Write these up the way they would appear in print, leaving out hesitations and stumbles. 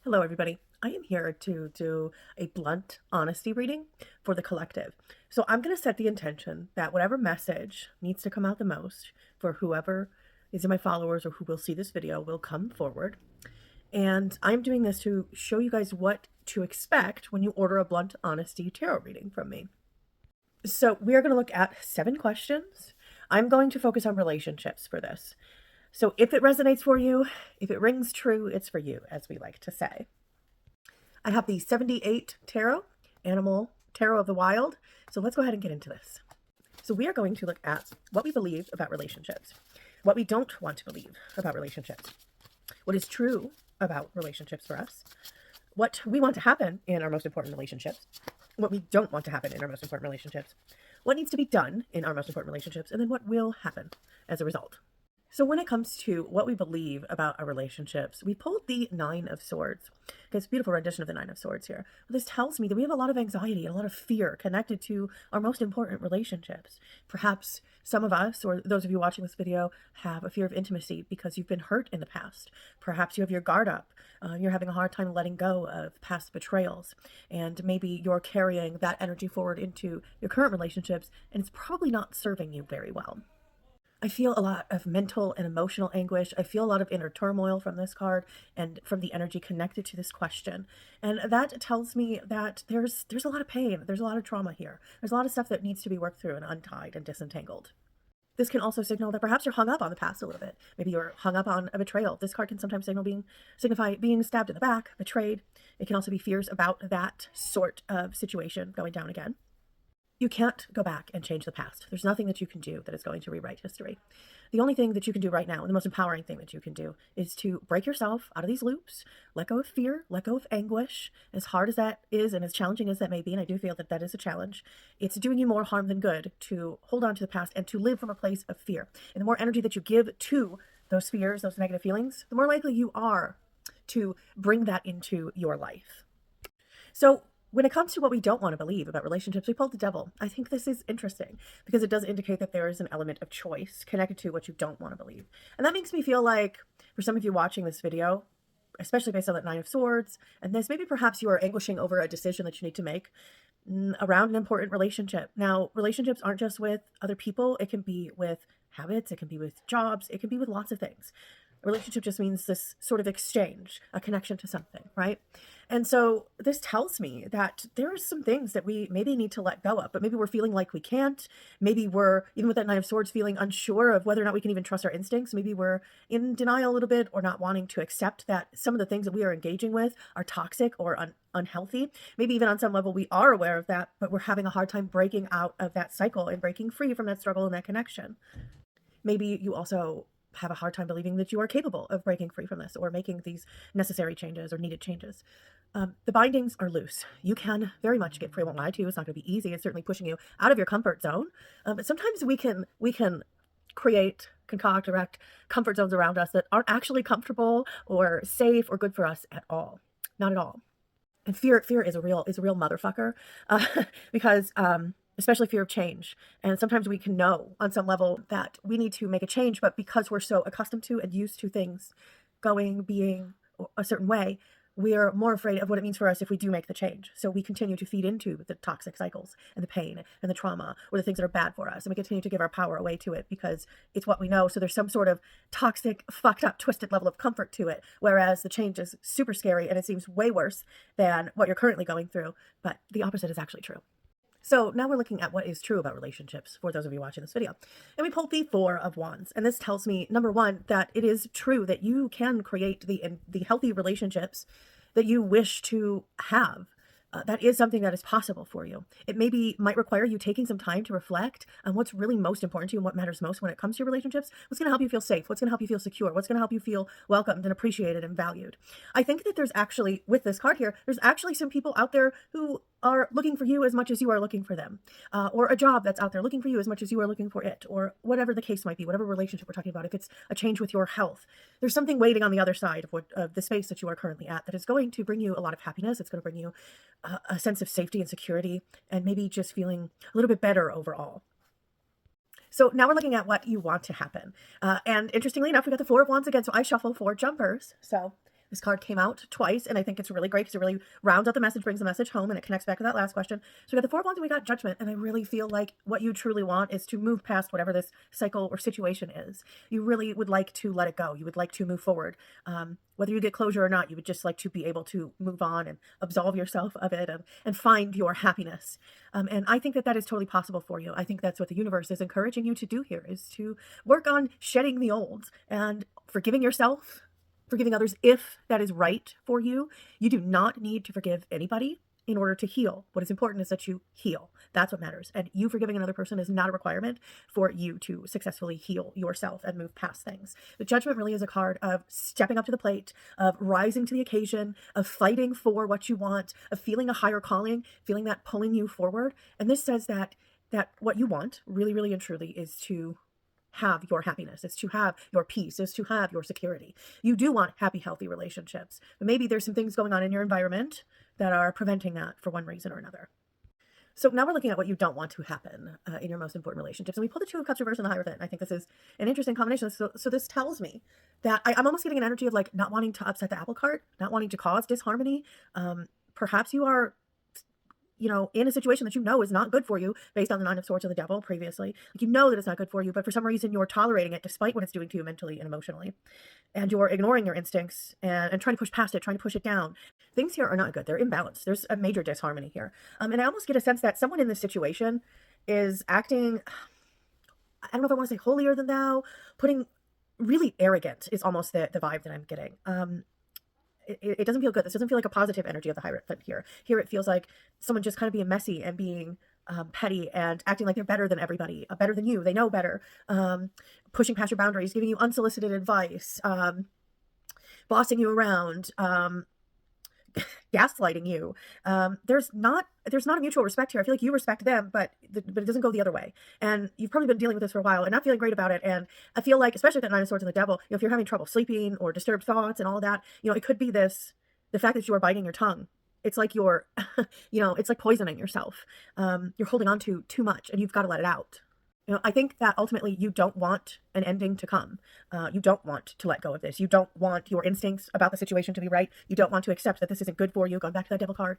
Hello, everybody. I am here to do a blunt honesty reading for the collective. So I'm going to set the intention that whatever message needs to come out the most for whoever is in my followers or who will see this video will come forward. And I'm doing this to show you guys what to expect when you order a blunt honesty tarot reading from me. So we are going to look at 7 questions. I'm going to focus on relationships for this. So if it resonates for you, if it rings true, it's for you, as we like to say. I have the 78 Tarot, Animal Tarot of the Wild. So let's go ahead and get into this. So we are going to look at what we believe about relationships, what we don't want to believe about relationships, what is true about relationships for us, what we want to happen in our most important relationships, what we don't want to happen in our most important relationships, what needs to be done in our most important relationships, and then what will happen as a result. So when it comes to what we believe about our relationships, we pulled the Nine of Swords. Okay, it's a beautiful rendition of the Nine of Swords here. This tells me that we have a lot of anxiety and a lot of fear connected to our most important relationships. Perhaps some of us, or those of you watching this video, have a fear of intimacy because you've been hurt in the past. Perhaps you have your guard up. You're having a hard time letting go of past betrayals. And maybe you're carrying that energy forward into your current relationships, and it's probably not serving you very well. I feel a lot of mental and emotional anguish. I feel a lot of inner turmoil from this card and from the energy connected to this question. And that tells me that there's a lot of pain. There's a lot of trauma here. There's a lot of stuff that needs to be worked through and untied and disentangled. This can also signal that perhaps you're hung up on the past a little bit. Maybe you're hung up on a betrayal. This card can sometimes signify being stabbed in the back, betrayed. It can also be fears about that sort of situation going down again. You can't go back and change the past. There's nothing that you can do that is going to rewrite history. The only thing that you can do right now, and the most empowering thing that you can do, is to break yourself out of these loops, let go of fear, let go of anguish, as hard as that is and as challenging as that may be, and I do feel that that is a challenge. It's doing you more harm than good to hold on to the past and to live from a place of fear. And the more energy that you give to those fears, those negative feelings, the more likely you are to bring that into your life. So when it comes to what we don't want to believe about relationships, we pulled the Devil. I think this is interesting because it does indicate that there is an element of choice connected to what you don't want to believe. And that makes me feel like, for some of you watching this video, especially based on that Nine of Swords, and this, maybe perhaps you are anguishing over a decision that you need to make around an important relationship. Now, relationships aren't just with other people. It can be with habits. It can be with jobs. It can be with lots of things. A relationship just means this sort of exchange, a connection to something, right? And so this tells me that there are some things that we maybe need to let go of, but maybe we're feeling like we can't. Maybe we're, even with that Nine of Swords, feeling unsure of whether or not we can even trust our instincts. Maybe we're in denial a little bit or not wanting to accept that some of the things that we are engaging with are toxic or unhealthy. Maybe even on some level we are aware of that, but we're having a hard time breaking out of that cycle and breaking free from that struggle and that connection. Maybe you also have a hard time believing that you are capable of breaking free from this or making these necessary changes or needed changes. The bindings are loose. You can very much get free. I won't lie to you. It's not going to be easy. It's certainly pushing you out of your comfort zone. But sometimes we can concoct, erect comfort zones around us that aren't actually comfortable or safe or good for us at all. Not at all. And fear is a real motherfucker, because especially fear of change. And sometimes we can know on some level that we need to make a change, but because we're so accustomed to and used to things being a certain way, we are more afraid of what it means for us if we do make the change. So we continue to feed into the toxic cycles and the pain and the trauma or the things that are bad for us. And we continue to give our power away to it because it's what we know. So there's some sort of toxic, fucked up, twisted level of comfort to it. Whereas the change is super scary and it seems way worse than what you're currently going through. But the opposite is actually true. So now we're looking at what is true about relationships for those of you watching this video. And we pulled the Four of Wands. And this tells me, number one, that it is true that you can create the healthy relationships that you wish to have. That is something that is possible for you. It might require you taking some time to reflect on what's really most important to you and what matters most when it comes to your relationships. What's going to help you feel safe? What's going to help you feel secure? What's going to help you feel welcomed and appreciated and valued? I think that there's actually, with this card here, there's actually some people out there who are looking for you as much as you are looking for them, or a job that's out there looking for you as much as you are looking for it, or whatever the case might be, whatever relationship we're talking about. If it's a change with your health, there's something waiting on the other side of the space that you are currently at that is going to bring you a lot of happiness. It's going to bring you a sense of safety and security, and maybe just feeling a little bit better overall. So now we're looking at what you want to happen. And interestingly enough, we got the Four of Wands again. So I shuffle 4 jumpers. So This card came out twice, and I think it's really great because it really rounds out the message, brings the message home, and it connects back to that last question. So we got the Four of Wands and we got Judgment, and I really feel like what you truly want is to move past whatever this cycle or situation is. You really would like to let it go. You would like to move forward. Whether you get closure or not, you would just like to be able to move on and absolve yourself of it and find your happiness. And I think that that is totally possible for you. I think that's what the universe is encouraging you to do here, is to work on shedding the old and forgiving yourself, forgiving others if that is right for you. You do not need to forgive anybody in order to heal. What is important is that you heal. That's what matters. And you forgiving another person is not a requirement for you to successfully heal yourself and move past things. The Judgment really is a card of stepping up to the plate, of rising to the occasion, of fighting for what you want, of feeling a higher calling, feeling that pulling you forward. And this says that what you want really, really and truly is to have your happiness, is to have your peace, is to have your security. You do want happy, healthy relationships, but maybe there's some things going on in your environment that are preventing that for one reason or another. So now we're looking at what you don't want to happen in your most important relationships. And we pull the Two of Cups reversed in the Hierophant. I think this is an interesting combination. So this tells me that I'm almost getting an energy of like not wanting to upset the apple cart, not wanting to cause disharmony. Perhaps you are, in a situation that you know is not good for you based on the Nine of Swords of the Devil previously. Like, you know that it's not good for you, but for some reason you're tolerating it despite what it's doing to you mentally and emotionally. And you're ignoring your instincts and trying to push past it, trying to push it down. Things here are not good. They're imbalanced. There's a major disharmony here. And I almost get a sense that someone in this situation is acting, I don't know if I want to say holier than thou, putting really arrogant is almost the vibe that I'm getting. It doesn't feel good. This doesn't feel like a positive energy of the Hierophant here. Here it feels like someone just kind of being messy and being petty and acting like they're better than everybody, better than you. They know better. Pushing past your boundaries, giving you unsolicited advice, bossing you around, gaslighting you. There's not a mutual respect here. I feel like you respect them, but it doesn't go the other way. And you've probably been dealing with this for a while and not feeling great about it. And I feel like, especially with that Nine of Swords and the Devil, if you're having trouble sleeping or disturbed thoughts and all that, it could be the fact that you are biting your tongue. It's like you're, it's like poisoning yourself. You're holding on to too much and you've got to let it out. I think that ultimately you don't want an ending to come. You don't want to let go of this. You don't want your instincts about the situation to be right. You don't want to accept that this isn't good for you, going back to that Devil card.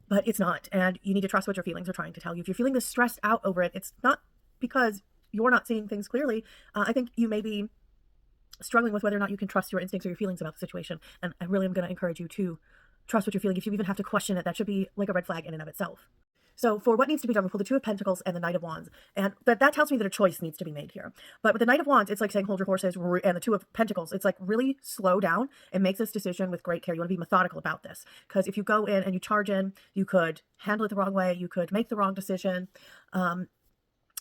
But it's not. And you need to trust what your feelings are trying to tell you. If you're feeling this stressed out over it, it's not because you're not seeing things clearly. I think you may be struggling with whether or not you can trust your instincts or your feelings about the situation. And I really am going to encourage you to trust what you're feeling. If you even have to question it, that should be like a red flag in and of itself. So for what needs to be done, we pull the Two of Pentacles and the Knight of Wands. And that tells me that a choice needs to be made here. But with the Knight of Wands, it's like saying hold your horses, and the Two of Pentacles, it's like really slow down and make this decision with great care. You want to be methodical about this. Because if you go in and you charge in, you could handle it the wrong way. You could make the wrong decision.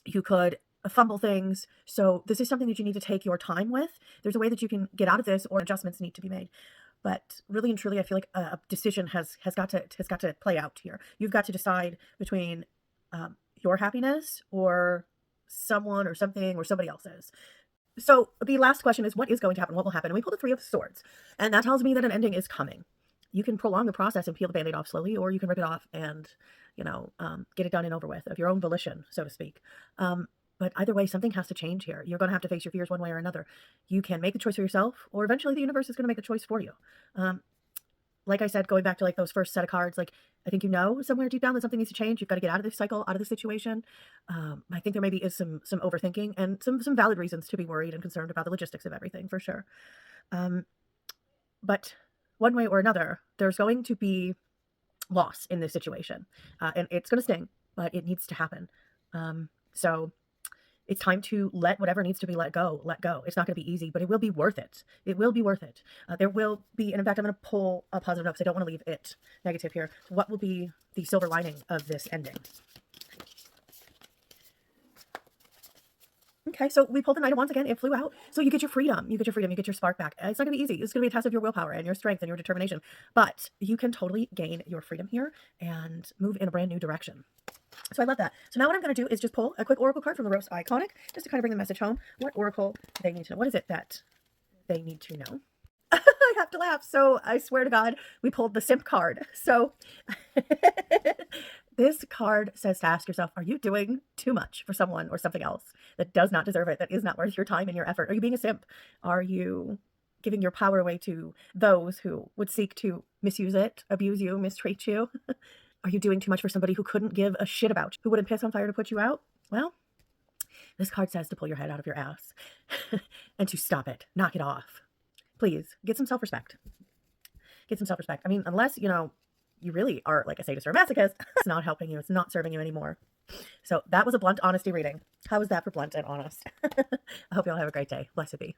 You could fumble things. So this is something that you need to take your time with. There's a way that you can get out of this, or adjustments need to be made. But really and truly, I feel like a decision has got to play out here. You've got to decide between your happiness or someone or something or somebody else's. So the last question is, what is going to happen? What will happen? And we pull the Three of Swords, and that tells me that an ending is coming. You can prolong the process and peel the Band-Aid off slowly, or you can rip it off and get it done and over with of your own volition, so to speak. But either way, something has to change here. You're going to have to face your fears one way or another. You can make the choice for yourself, or eventually the universe is going to make a choice for you. Like I said, going back to like those first set of cards, like I think somewhere deep down that something needs to change. You've got to get out of this cycle, out of this situation. I think there maybe is some overthinking and some valid reasons to be worried and concerned about the logistics of everything, for sure. But one way or another, there's going to be loss in this situation. And it's going to sting, but it needs to happen. So it's time to let whatever needs to be let go. It's not going to be easy, but it will be worth it. It will be worth it. There will be, and in fact, I'm going to pull a positive note because I don't want to leave it negative here. What will be the silver lining of this ending? Okay, so we pulled the Knight of Wands again. It flew out. So you get your freedom. You get your spark back. It's not going to be easy. It's going to be a test of your willpower and your strength and your determination. But you can totally gain your freedom here and move in a brand new direction. So I love that. So now what I'm going to do is just pull a quick oracle card from the Rose Iconic, just to kind of bring the message home. What oracle they need to know? What is it that they need to know? I have to laugh. So I swear to God, we pulled the Simp card. So this card says to ask yourself, are you doing too much for someone or something else that does not deserve it, that is not worth your time and your effort? Are you being a simp? Are you giving your power away to those who would seek to misuse it, abuse you, mistreat you? Are you doing too much for somebody who couldn't give a shit about you, who wouldn't piss on fire to put you out? Well, this card says to pull your head out of your ass and to stop it, knock it off. Please get some self-respect. Get some self-respect. I mean, unless, you really are like a sadist or a masochist, it's not helping you. It's not serving you anymore. So that was a blunt honesty reading. How was that for blunt and honest? I hope you all have a great day. Blessed be.